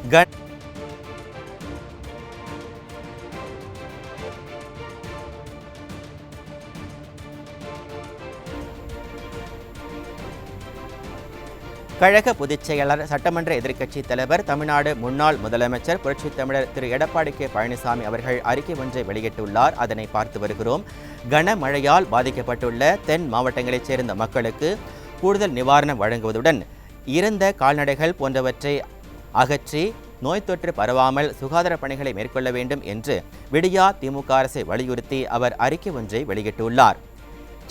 கழக பொதுச் செயலாளர், சட்டமன்ற எதிர்க்கட்சித் தலைவர், தமிழ்நாடு முன்னாள் முதலமைச்சர் புரட்சித் தமிழர் திரு எடப்பாடி கே பழனிசாமி அவர்கள் அறிக்கை ஒன்றை வெளியிட்டுள்ளார். அதனை பார்த்து வருகிறோம். கனமழையால் பாதிக்கப்பட்டுள்ள தென் மாவட்டங்களைச் சேர்ந்த மக்களுக்கு கூடுதல் நிவாரணம் வழங்குவதுடன் இறந்த கால்நடைகள் போன்றவற்றை அகற்றி நோய் தொற்று பரவாமல் சுகாதார பணிகளை மேற்கொள்ள வேண்டும் என்று விடியா திமுக அரசை வலியுறுத்தி அவர் அறிக்கை ஒன்றை வெளியிட்டுள்ளார்.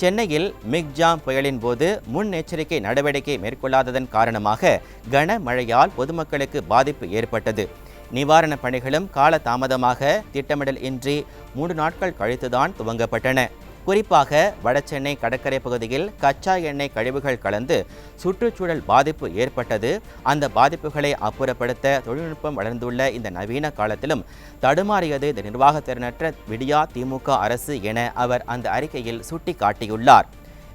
சென்னையில் மிக்ஜாம் புயலின் போது முன்னெச்சரிக்கை நடவடிக்கை மேற்கொள்ளாததன் காரணமாக கனமழையால் பொதுமக்களுக்கு பாதிப்பு ஏற்பட்டது. நிவாரணப் பணிகளும் கால தாமதமாக திட்டமிடல் இன்றி 3 நாட்கள் கழித்துதான் துவங்கப்பட்டன. குறிப்பாக வடசென்னை கடற்கரை பகுதியில் கச்சா எண்ணெய் கழிவுகள் கலந்து சுற்றுச்சூழல் பாதிப்பு ஏற்பட்டது. அந்த பாதிப்புகளை அப்புறப்படுத்த தொழில்நுட்பம் வளர்ந்துள்ள இந்த நவீன காலத்திலும் தடுமாறியது இந்த நிர்வாகத்திறனற்ற விடியா திமுக அரசு என அவர் அந்த அறிக்கையில் சுட்டிக்காட்டியுள்ளார்.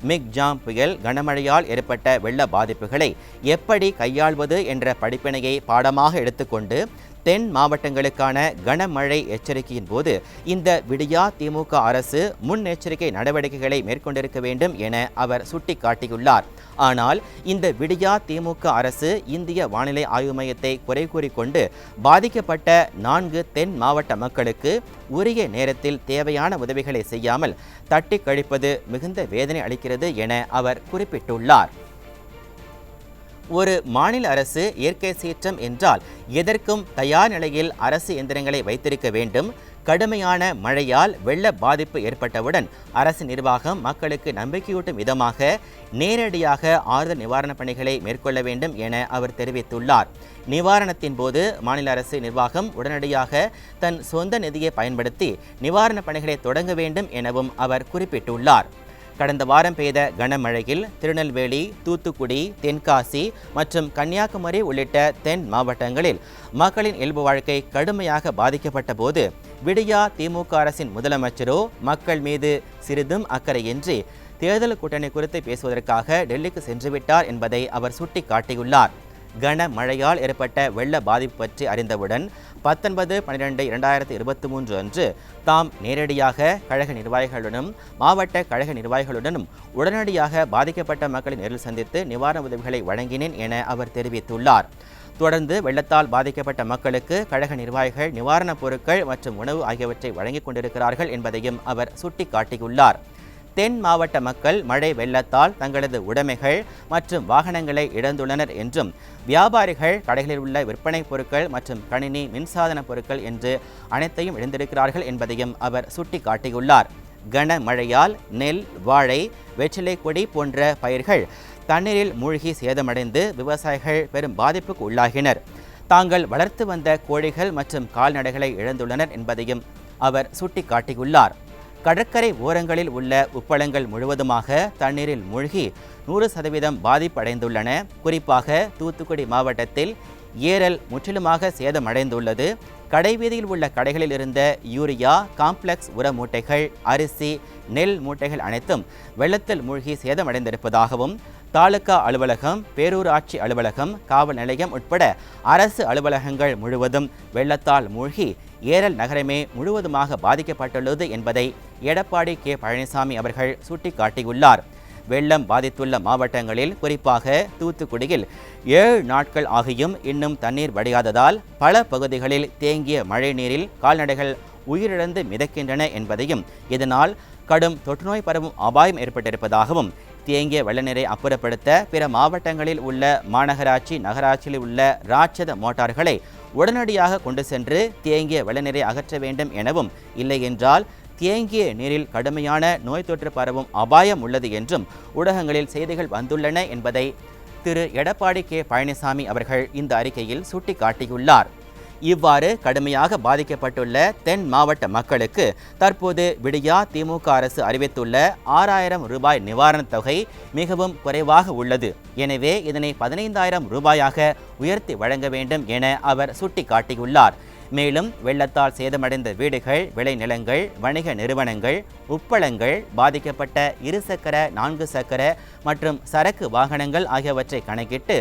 மிக்ஜாம் புயல் கனமழையால் ஏற்பட்ட வெள்ள பாதிப்புகளை எப்படி கையாள்வது என்ற படிப்பினையை பாடமாக எடுத்துக்கொண்டு தென் மாவட்டங்களுக்கான கனமழை எச்சரிக்கையின் போது இந்த விடியா திமுக அரசு முன்னெச்சரிக்கை நடவடிக்கைகளை மேற்கொண்டிருக்க வேண்டும் என அவர் சுட்டிக்காட்டியுள்ளார். ஆனால் இந்த விடியா திமுக அரசு இந்திய வானிலை ஆய்வு மையத்தை குறை கூறிக்கொண்டு பாதிக்கப்பட்ட 4 தென் மாவட்ட மக்களுக்கு உரிய நேரத்தில் தேவையான உதவிகளை செய்யாமல் தட்டி கழிப்பது மிகுந்த வேதனை அளிக்கிறது என அவர் குறிப்பிட்டுள்ளார். ஒரு மாநில அரசு இயற்கை சீற்றம் என்றால் எதற்கும் தயார் நிலையில் அரசு எந்திரங்களை வைத்திருக்க வேண்டும். கடுமையான மழையால் வெள்ள பாதிப்பு ஏற்பட்டவுடன் அரசு நிர்வாகம் மக்களுக்கு நம்பிக்கையூட்டும் விதமாக நேரடியாக ஆறுதல் நிவாரணப் பணிகளை மேற்கொள்ள வேண்டும் என அவர் தெரிவித்துள்ளார். நிவாரணத்தின் போது மாநில அரசு நிர்வாகம் உடனடியாக தன் சொந்த நிதியை பயன்படுத்தி நிவாரணப் பணிகளை தொடங்க வேண்டும் எனவும் அவர் குறிப்பிட்டுள்ளார். கடந்த வாரம் பெய்த கனமழையில் திருநெல்வேலி, தூத்துக்குடி, தென்காசி மற்றும் கன்னியாகுமரி உள்ளிட்ட தென் மாவட்டங்களில் மக்களின் இயல்பு வாழ்க்கை கடுமையாக பாதிக்கப்பட்ட போது விடியா திமுக அரசின் முதலமைச்சரோ மக்கள் மீது சிறிதும் அக்கறையின்றி தேர்தல் கூட்டணி குறித்து பேசுவதற்காக டெல்லிக்கு சென்றுவிட்டார் என்பதை அவர் சுட்டிக்காட்டியுள்ளார். கனமழையால் ஏற்பட்ட வெள்ள பாதிப்பு பற்றி அறிந்தவுடன் 19/12/2023 அன்று தாம் நேரடியாக கழக நிர்வாகிகளுடனும் மாவட்ட கழக நிர்வாகிகளுடனும் உடனடியாக பாதிக்கப்பட்ட மக்களை நேரில் சந்தித்து நிவாரண உதவிகளை வழங்கினேன் என அவர் தெரிவித்துள்ளார். தொடர்ந்து வெள்ளத்தால் பாதிக்கப்பட்ட மக்களுக்கு கழக நிர்வாகிகள் நிவாரணப் பொருட்கள் மற்றும் உணவு ஆகியவற்றை வழங்கிக் கொண்டிருக்கிறார்கள் என்பதையும் அவர் சுட்டிக்காட்டியுள்ளார். தென் மாவட்ட மக்கள் மழை வெள்ளத்தால் தங்களது உடைமைகள் மற்றும் வாகனங்களை இழந்துள்ளனர் என்றும் வியாபாரிகள் கடைகளில் உள்ள விற்பனை பொருட்கள் மற்றும் கணினி மின்சாதன பொருட்கள் என்று அனைத்தையும் இழந்திருக்கிறார்கள் என்பதையும் அவர் சுட்டிக்காட்டியுள்ளார். கனமழையால் நெல், வாழை, வெற்றிலை கொடி போன்ற பயிர்கள் தண்ணீரில் மூழ்கி சேதமடைந்து விவசாயிகள் பெரும் பாதிப்புக்கு உள்ளாகினர். தாங்கள் வளர்த்து வந்த கோழிகள் மற்றும் கால்நடைகளை இழந்துள்ளனர் என்பதையும் அவர் சுட்டிக்காட்டியுள்ளார். கடற்கரை ஓரங்களில் உள்ள உப்பளங்கள் முழுவதுமாக தண்ணீரில் மூழ்கி 100% பாதிப்படைந்துள்ளன. குறிப்பாக தூத்துக்குடி மாவட்டத்தில் ஏரல் முற்றிலுமாக சேதமடைந்துள்ளது. கடைவீதியில் உள்ள கடைகளில் இருந்த யூரியா, காம்ப்ளெக்ஸ் உர மூட்டைகள், அரிசி, நெல் மூட்டைகள் அனைத்தும் வெள்ளத்தில் மூழ்கி சேதமடைந்திருப்பதாகவும் தாலுகா அலுவலகம், பேரூராட்சி அலுவலகம், காவல் நிலையம் உட்பட அரசு அலுவலகங்கள் முழுவதும் வெள்ளத்தால் மூழ்கி ஏரல் நகரமே முழுவதுமாக பாதிக்கப்பட்டுள்ளது என்பதை எடப்பாடி கே பழனிசாமி அவர்கள் சுட்டிக்காட்டியுள்ளார். வெள்ளம் பாதித்துள்ள மாவட்டங்களில் குறிப்பாக தூத்துக்குடியில் 7 நாட்கள் ஆகியும் இன்னும் தண்ணீர் வடியாததால் பல பகுதிகளில் தேங்கிய மழை நீரில் கால்நடைகள் உயிரிழந்து மிதக்கின்றன என்பதையும் இதனால் கடும் தொற்றுநோய் பரவும் அபாயம் ஏற்பட்டிருப்பதாகவும் தேங்கிய வெள்ள நீரை அப்புறப்படுத்த பிற மாவட்டங்களில் உள்ள மாநகராட்சி, நகராட்சியில் உள்ள ராட்சத மோட்டார்களை உடனடியாக கொண்டு சென்று தேங்கிய வெள்ள நீரை அகற்ற வேண்டும் எனவும் இல்லையென்றால் தேங்கிய நீரில் கடுமையான நோய் தொற்று பரவும் அபாயம் உள்ளது என்றும் ஊடகங்களில் செய்திகள் வந்துள்ளன என்பதை திரு எடப்பாடி கே பழனிசாமி அவர்கள் இந்த அறிக்கையில் சுட்டிக்காட்டியுள்ளார். இவ்வாறு கடுமையாக பாதிக்கப்பட்டுள்ள தென் மாவட்ட மக்களுக்கு தற்போது விடியா திமுக அரசு அறிவித்துள்ள 6000 ரூபாய் நிவாரணத் தொகை மிகவும் குறைவாக உள்ளது. எனவே இதனை 15,000 ரூபாயாக உயர்த்தி வழங்க வேண்டும் என அவர் சுட்டிக்காட்டியுள்ளார். மேலும் வெள்ளத்தால் சேதமடைந்த வீடுகள், விளைநிலங்கள், வணிக நிறுவனங்கள், உப்பளங்கள், பாதிக்கப்பட்ட இருசக்கர, 4 சக்கர மற்றும் சரக்கு வாகனங்கள் ஆகியவற்றை கணக்கிட்டு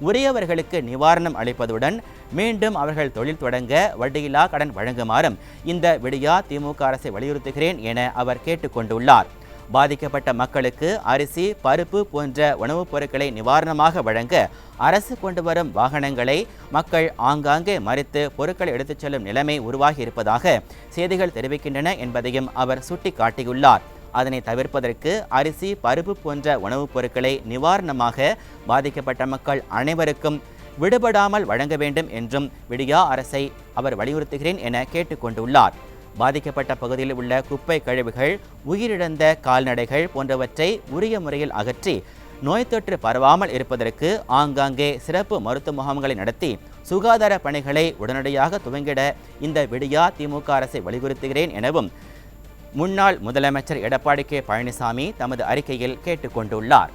உரியவர்களுக்கு நிவாரணம் அளிப்பதுடன் மீண்டும் அவர்கள் தொழில் தொடங்க வட்டியில்லா கடன் வழங்குமாறும் இந்த விடியா திமுக அரசை வலியுறுத்துகிறேன் என அவர் கேட்டுக்கொண்டுள்ளார். பாதிக்கப்பட்ட மக்களுக்கு அரிசி, பருப்பு போன்ற உணவுப் பொருட்களை நிவாரணமாக வழங்க அரசு கொண்டு வரும் வாகனங்களை மக்கள் ஆங்காங்கே மறித்து பொருட்களை எடுத்துச் செல்லும் நிலைமை உருவாகி இருப்பதாக செய்திகள் தெரிவிக்கின்றன என்பதையும் அவர் சுட்டிக்காட்டியுள்ளார். அதனை தவிர்ப்பதற்கு அரிசி, பருப்பு போன்ற உணவுப் பொருட்களை நிவாரணமாக பாதிக்கப்பட்ட மக்கள் அனைவருக்கும் விடுபடாமல் வழங்க வேண்டும் என்றும் விடியா அரசை அவர் வலியுறுத்துகிறேன் என கேட்டுக்கொண்டுள்ளார். பாதிக்கப்பட்ட பகுதியில் உள்ள குப்பை கழிவுகள், உயிரிழந்த கால்நடைகள் போன்றவற்றை உரிய முறையில் அகற்றி நோய் தொற்று பரவாமல் இருப்பதற்கு ஆங்காங்கே சிறப்பு மருத்துவ முகாம்களை நடத்தி சுகாதார பணிகளை உடனடியாக துவங்கிட இந்த விடியா திமுக அரசை வலியுறுத்துகிறேன் எனவும் முன்னாள் முதலமைச்சர் எடப்பாடி கே. பழனிசாமி தமது அறிக்கையில் கேட்டுக்கொண்டுள்ளார்.